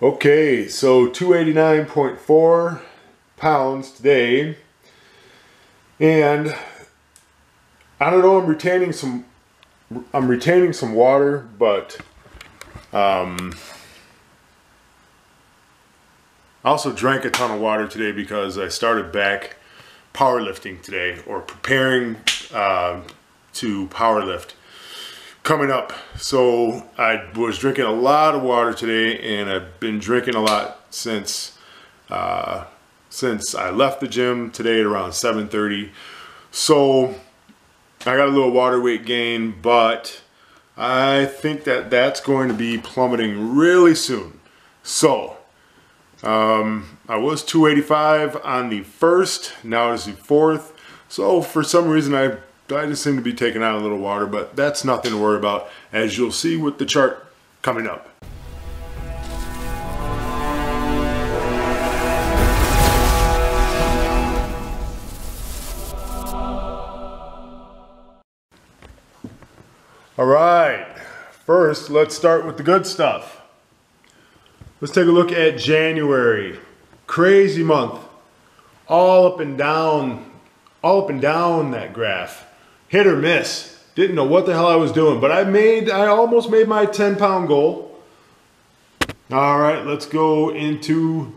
Okay, so 289.4 pounds today, and I don't know, I'm retaining some water, but I also drank a ton of water today because I started back powerlifting today, or preparing to powerlift coming up. So I was drinking a lot of water today, and I've been drinking a lot since I left the gym today at around 7:30. So I got a little water weight gain, but I think that that's going to be plummeting really soon. So I was 285 on the 1st, now it's the 4th. So for some reason I just seem to be taking out a little water, but that's nothing to worry about, as you'll see with the chart coming up. All right, first let's start with the good stuff. Let's take a look at January. Crazy month, all up and down that graph. Hit or miss. Didn't know what the hell I was doing, but I almost made my 10-pound goal. All right, let's go into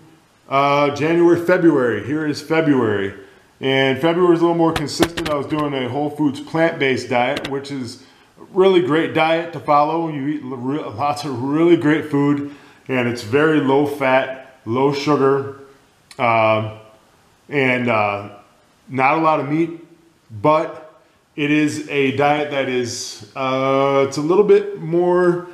January, February. Here is February. And February is a little more consistent. I was doing a whole foods plant-based diet, which is a really great diet to follow. You eat lots of really great food, and it's very low fat, low sugar, and not a lot of meat, but it is a diet that is, it's a little bit more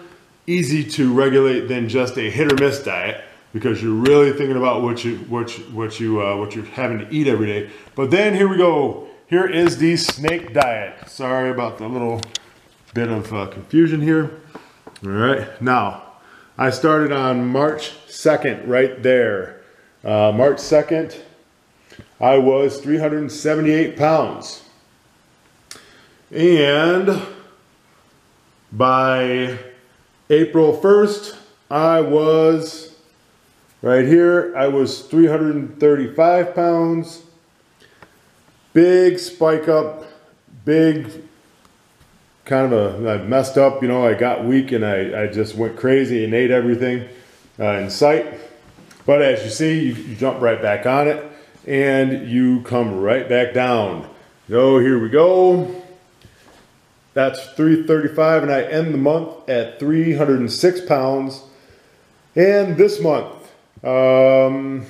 easy to regulate than just a hit or miss diet, because you're really thinking about what you're having to eat every day. But then here we go. Here is the snake diet. Sorry about the little bit of confusion here. All right, now I started on March 2nd, right there. March 2nd, I was 378 pounds. And by April 1st, I was right here. I was 335 pounds. Big spike up, big kind of I messed up, you know, I got weak and I just went crazy and ate everything in sight. But as you see, you jump right back on it and you come right back down. So here we go. That's 335, and I end the month at 306 pounds. And this month, not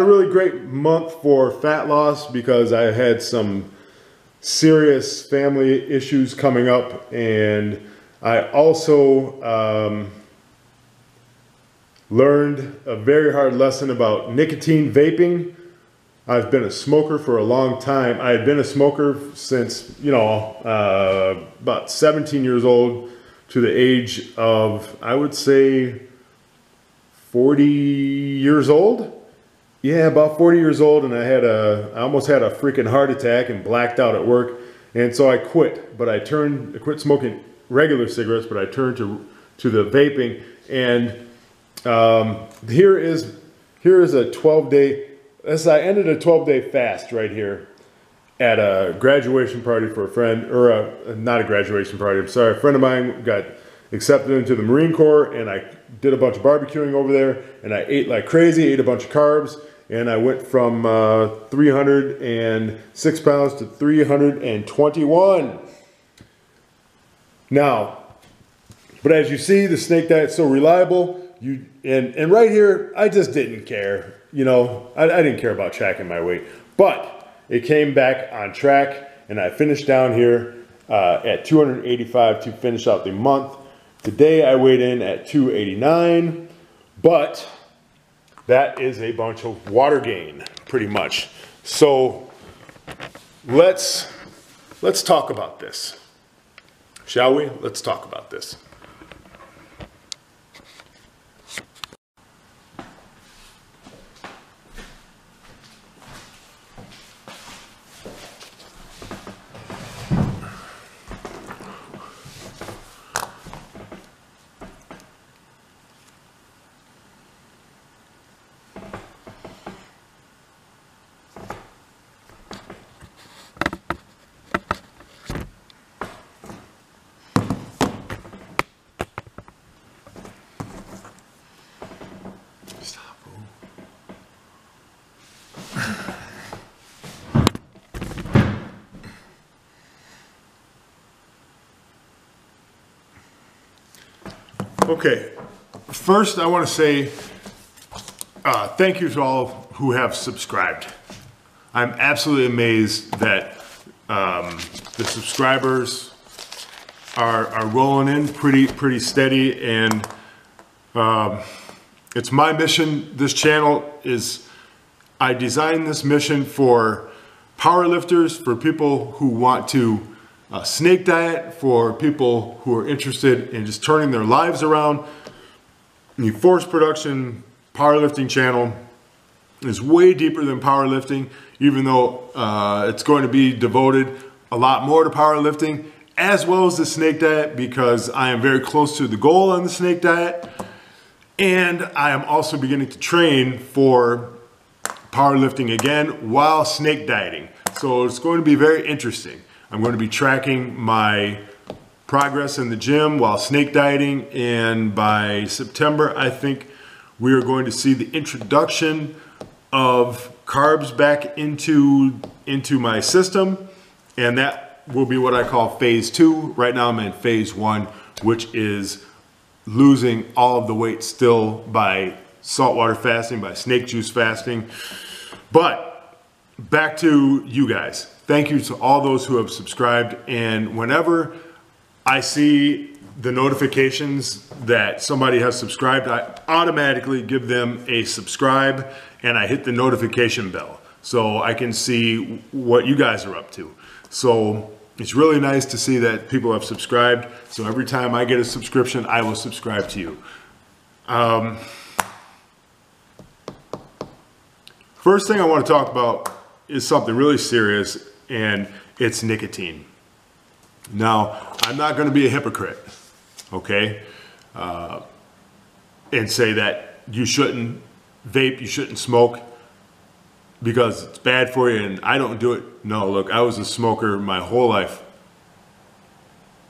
a really great month for fat loss, because I had some serious family issues coming up, and I also learned a very hard lesson about nicotine vaping. I've been a smoker for a long time. I had been a smoker since, you know, about 17 years old to the age of, I would say, 40 years old. Yeah, about 40 years old, and I almost had a freaking heart attack and blacked out at work, and so I quit. But I quit smoking regular cigarettes, but I turned to the vaping, and here is a 12-day. I ended a 12-day fast right here at a graduation party for a friend, or not a graduation party, I'm sorry, a friend of mine got accepted into the Marine Corps, and I did a bunch of barbecuing over there, and I ate like crazy, ate a bunch of carbs, and I went from 306 pounds to 321. Now, but as you see, the snake diet's so reliable, and right here, I just didn't care. You know, I didn't care about tracking my weight, but it came back on track, and I finished down here at 285 to finish out the month. Today I weighed in at 289, but that is a bunch of water gain, pretty much. So let's talk about this, shall we? Let's talk about this. Okay, first I want to say thank you to all who have subscribed. I'm absolutely amazed that the subscribers are rolling in pretty steady, and it's my mission. This channel is, I designed this mission for powerlifters, for people who want to snake diet, for people who are interested in just turning their lives around. The force production powerlifting channel is way deeper than powerlifting, even though it's going to be devoted a lot more to powerlifting, as well as the snake diet, because I am very close to the goal on the snake diet. And I am also beginning to train for powerlifting again while snake dieting. So it's going to be very interesting. I'm going to be tracking my progress in the gym while snake dieting, and by September, I think we are going to see the introduction of carbs back into my system, and that will be what I call phase 2. Right now I'm in phase 1, which is losing all of the weight still by saltwater fasting, by snake juice fasting. But back to you guys. Thank you to all those who have subscribed, and whenever I see the notifications that somebody has subscribed, I automatically give them a subscribe, and I hit the notification bell so I can see what you guys are up to. So it's really nice to see that people have subscribed. So every time I get a subscription, I will subscribe to you. First thing I want to talk about is something really serious, and it's nicotine. Now, I'm not going to be a hypocrite, okay, and say that you shouldn't vape, you shouldn't smoke because it's bad for you and I don't do it. No, look, I was a smoker my whole life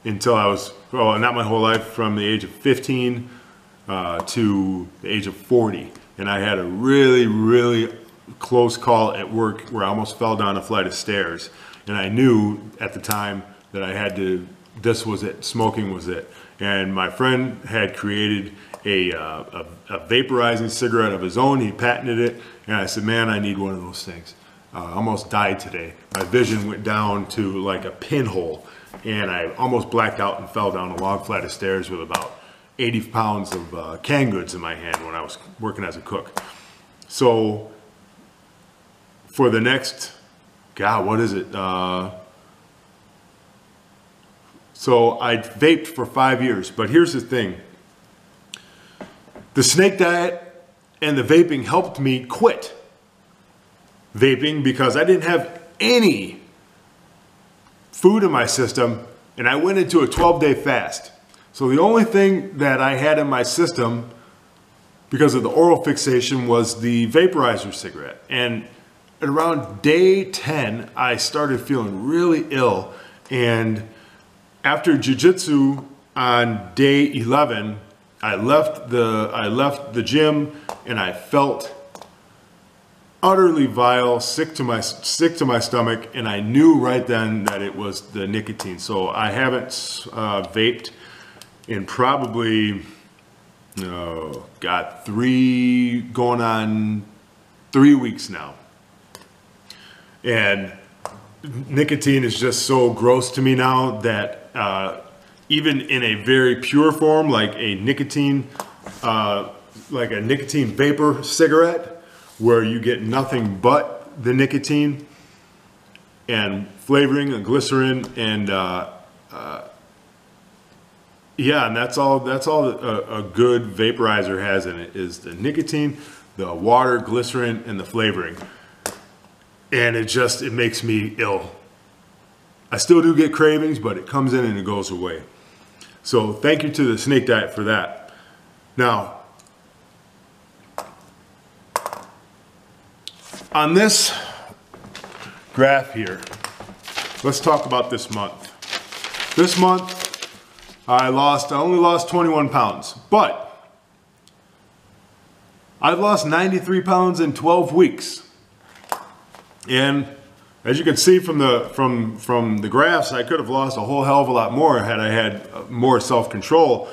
until I was, well, not my whole life, from the age of 15 to the age of 40. And I had a really close call at work where I almost fell down a flight of stairs. And I knew at the time that I had to, this was it, smoking was it. And my friend had created a vaporizing cigarette of his own. He patented it, and I said, man, I need one of those things. I almost died today. My vision went down to like a pinhole, and I almost blacked out and fell down a long flight of stairs with about 80 pounds of canned goods in my hand when I was working as a cook. So for the next, God, what is it? So I vaped for 5 years, but here's the thing. The snake diet and the vaping helped me quit vaping because I didn't have any food in my system, and I went into a 12-day fast. So the only thing that I had in my system because of the oral fixation was the vaporizer cigarette. And at around day 10, I started feeling really ill, and after jiu-jitsu on day 11, I left the gym, and I felt utterly vile, sick to my stomach, and I knew right then that it was the nicotine. So I haven't vaped in probably, going on 3 weeks now. And nicotine is just so gross to me now that even in a very pure form, like a nicotine vapor cigarette, where you get nothing but the nicotine and flavoring and glycerin and yeah, and that's all a good vaporizer has in it, is the nicotine, the water, glycerin, and the flavoring. And it makes me ill. I still do get cravings, but it comes in and it goes away. So thank you to the snake diet for that. Now, on this graph here, let's talk about this month. This month, I only lost 21 pounds, but I've lost 93 pounds in 12 weeks. And as you can see from the graphs, I could have lost a whole hell of a lot more had I had more self-control.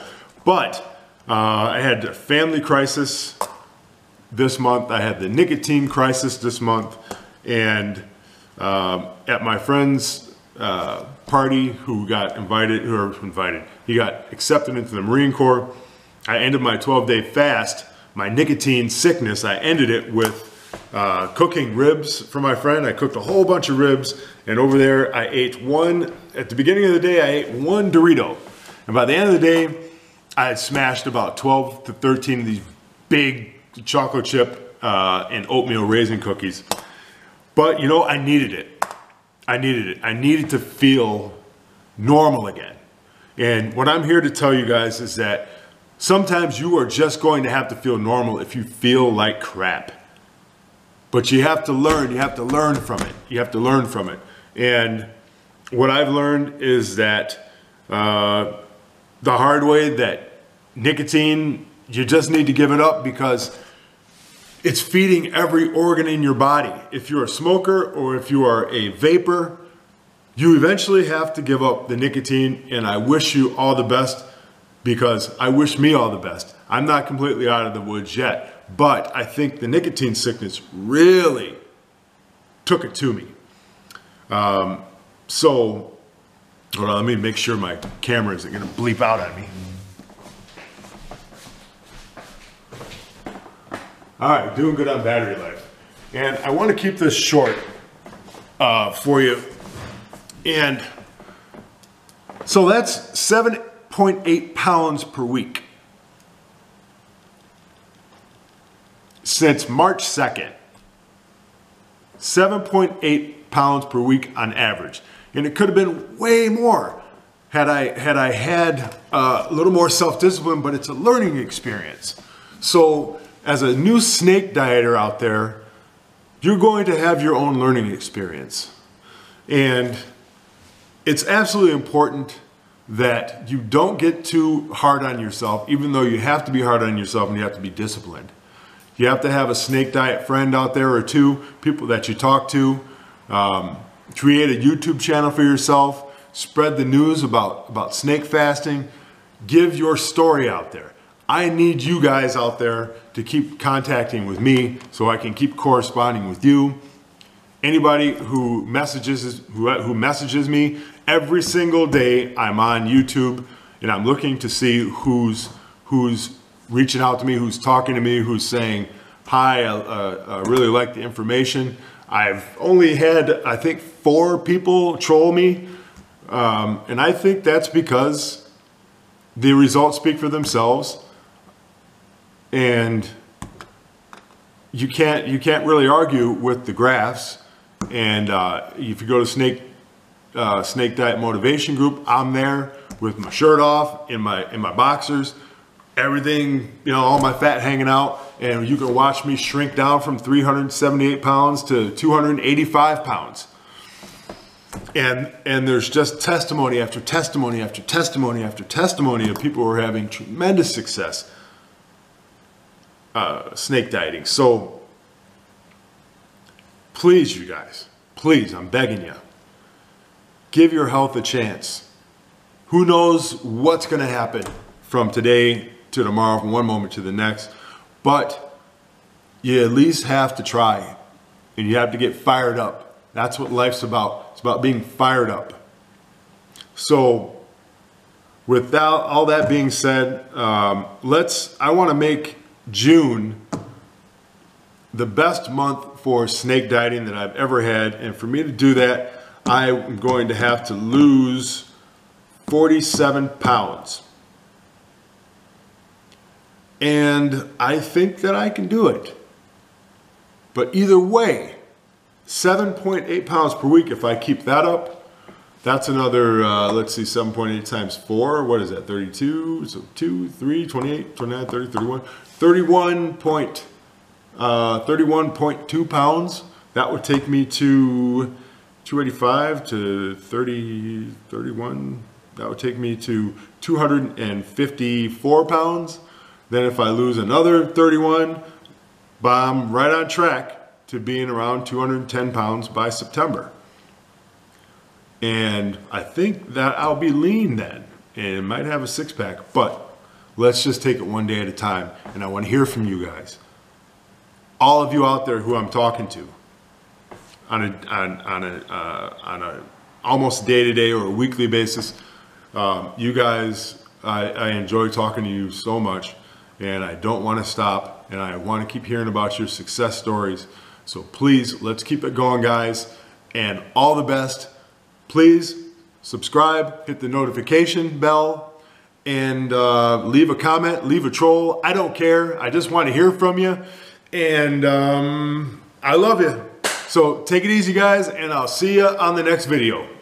But I had a family crisis this month. I had the nicotine crisis this month. And at my friend's party he got accepted into the Marine Corps. I ended my 12-day fast. My nicotine sickness, I ended it with cooking ribs for my friend. I cooked a whole bunch of ribs, and over there I ate at the beginning of the day, I ate one Dorito. And by the end of the day, I had smashed about 12 to 13 of these big chocolate chip and oatmeal raisin cookies. But you know, I needed it. I needed to feel normal again. And what I'm here to tell you guys is that sometimes you are just going to have to feel normal if you feel like crap. But you have to learn from it. You have to learn from it. And what I've learned is that the hard way, that nicotine, you just need to give it up because it's feeding every organ in your body. If you're a smoker or if you are a vapor, you eventually have to give up the nicotine, and I wish you all the best because I wish me all the best. I'm not completely out of the woods yet, but I think the nicotine sickness really took it to me. So, hold on, let me make sure my camera isn't gonna bleep out on me. All right, doing good on battery life. And I want to keep this short for you. And so that's 7.8 pounds per week. Since March 2nd, 7.8 pounds per week on average. And it could have been way more had I had a little more self-discipline, but it's a learning experience. So as a new snake dieter out there, you're going to have your own learning experience. And it's absolutely important that you don't get too hard on yourself, even though you have to be hard on yourself and you have to be disciplined. You have to have a snake diet friend out there or two, people that you talk to. Create a YouTube channel for yourself. Spread the news about snake fasting. Give your story out there. I need you guys out there to keep contacting with me so I can keep corresponding with you. Anybody who messages me every single day, I'm on YouTube and I'm looking to see who's reaching out to me, who's talking to me, who's saying, hi, I really like the information. I've only had, I think, 4 people troll me. And I think that's because the results speak for themselves. And you can't really argue with the graphs. And if you go to Snake Diet Motivation Group, I'm there with my shirt off, in my boxers, everything, you know, all my fat hanging out, and you can watch me shrink down from 378 pounds to 285 pounds. And there's just testimony after testimony after testimony after testimony of people who are having tremendous success snake dieting. So please, you guys, please, I'm begging you, give your health a chance. Who knows what's going to happen from today to tomorrow, from one moment to the next, but you at least have to try, and you have to get fired up. That's what life's about. It's about being fired up. So without all that being said, I want to make June the best month for snake dieting that I've ever had, and for me to do that, I'm going to have to lose 47 pounds. And I think that I can do it. But either way, 7.8 pounds per week, if I keep that up, that's another, let's see, 7.8 times 4, what is that, 32, so 2, 3, 28, 29, 30, 31, 31.2 pounds. That would take me to 285 to 30, 31, that would take me to 254 pounds. Then if I lose another 31, I'm right on track to being around 210 pounds by September. And I think that I'll be lean then and might have a 6-pack, but Let's just take it one day at a time. And I want to hear from you guys. All of you out there who I'm talking to on a almost day-to-day or a weekly basis, you guys, I enjoy talking to you so much, and I don't want to stop, and I want to keep hearing about your success stories. So please, let's keep it going, guys, and all the best. Please subscribe, hit the notification bell, and leave a comment, leave a troll. I don't care. I just want to hear from you, and I love you. So take it easy, guys, and I'll see you on the next video.